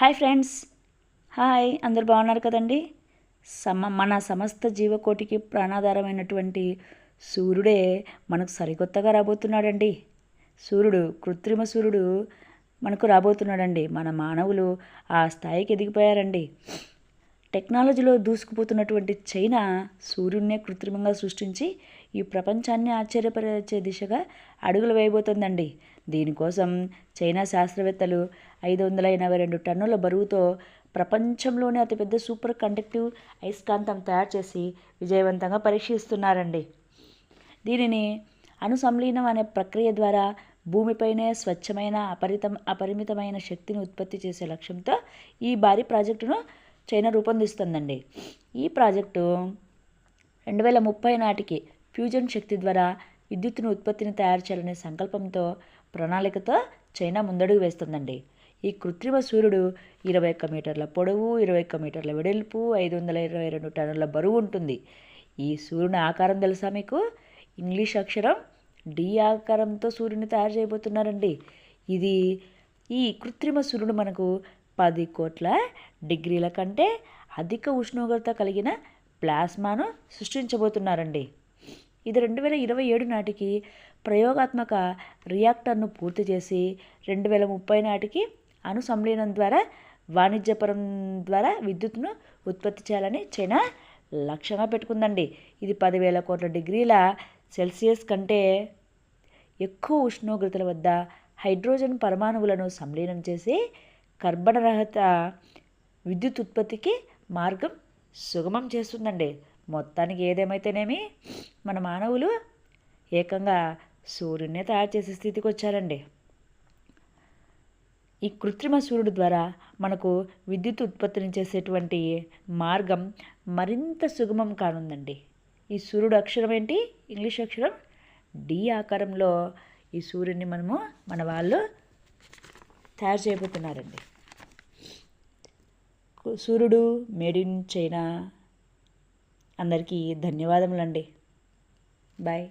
Hi friends. Hi, అందరు బాగున్నారు కదండి. మన సమస్త జీవకోటికి ప్రాణాధారమైనటువంటి సూర్యుడే మనకు సరికొత్తగా రాబోతున్నాడండి. కృత్రిమ సూర్యుడు మనకు రాబోతున్నాడండి. మన మానవులు ఆ స్థాయికి ఎదిగిపోయారండి. టెక్నాలజీలో దూసుకుపోతున్నటువంటి చైనా సూర్యుడినే కృత్రిమంగా సృష్టించి ఈ ప్రపంచాన్ని ఆశ్చర్యపరిచే దిశగా అడుగులు వేయబోతుందండి. దీనికోసం చైనా శాస్త్రవేత్తలు 582 టన్నుల బరువుతో ప్రపంచంలోనే అతిపెద్ద సూపర్ కండక్టివ్ అయస్కాంతం తయారు చేసి విజయవంతంగా పరీక్షిస్తున్నారండి. దీనిని అణుసంలీనం అనే ప్రక్రియ ద్వారా భూమిపైనే స్వచ్ఛమైన అపరిమితమైన శక్తిని ఉత్పత్తి చేసే లక్ష్యంతో ఈ భారీ ప్రాజెక్టును చైనా రూపొందిస్తుందండి. ఈ ప్రాజెక్టు 2030 నాటికి ఫ్యూజన్ శక్తి ద్వారా విద్యుత్తును ఉత్పత్తిని తయారు చేయాలనే సంకల్పంతో ప్రణాళికతో చైనా ముందడుగు వేస్తుందండి. ఈ కృత్రిమ సూర్యుడు 21 మీటర్ల పొడవు, 21 మీటర్ల వెడల్పు, 522 టన్నుల బరువు ఉంటుంది. ఈ సూర్యుని ఆకారం తెలుసా మీకు? ఇంగ్లీష్ అక్షరం డి ఆకారంతో సూర్యుని తయారు చేయబోతున్నారండి. ఈ కృత్రిమ సూర్యుడు మనకు 10 కోట్ల డిగ్రీల కంటే అధిక ఉష్ణోగ్రత కలిగిన ప్లాస్మాను సృష్టించబోతున్నారండి. ఇది 2027 నాటికి ప్రయోగాత్మక రియాక్టర్ను పూర్తి చేసి 2030 నాటికి అణు సంలీనం ద్వారా వాణిజ్యపరం ద్వారా విద్యుత్తును ఉత్పత్తి చేయాలని చైనా లక్ష్యంగా పెట్టుకుందండి. ఇది 10,000 కోట్ల డిగ్రీల సెల్సియస్ కంటే ఎక్కువ ఉష్ణోగ్రతల వద్ద హైడ్రోజన్ పరమాణువులను సంలీనం చేసి కర్బన రహిత విద్యుత్ ఉత్పత్తికి మార్గం సుగమం చేస్తుందండి. మొత్తానికి ఏదేమైతేనేమి మన మానవులు ఏకంగా సూర్యున్నే తయారు చేసే స్థితికి వచ్చారండి. ఈ కృత్రిమ సూర్యుడు ద్వారా మనకు విద్యుత్ ఉత్పత్తిని చేసేటువంటి మార్గం మరింత సుగమం కానుందండి. ఈ సూర్యుడు అక్షరం ఏంటి? ఇంగ్లీష్ అక్షరం డి ఆకారంలో ఈ సూర్యుడిని మన వాళ్ళు తయారు చేయబోతున్నారండి. సూర్యుడు మేడ్ ఇన్ చైనా. అందరికీ ధన్యవాదములండి. బాయ్.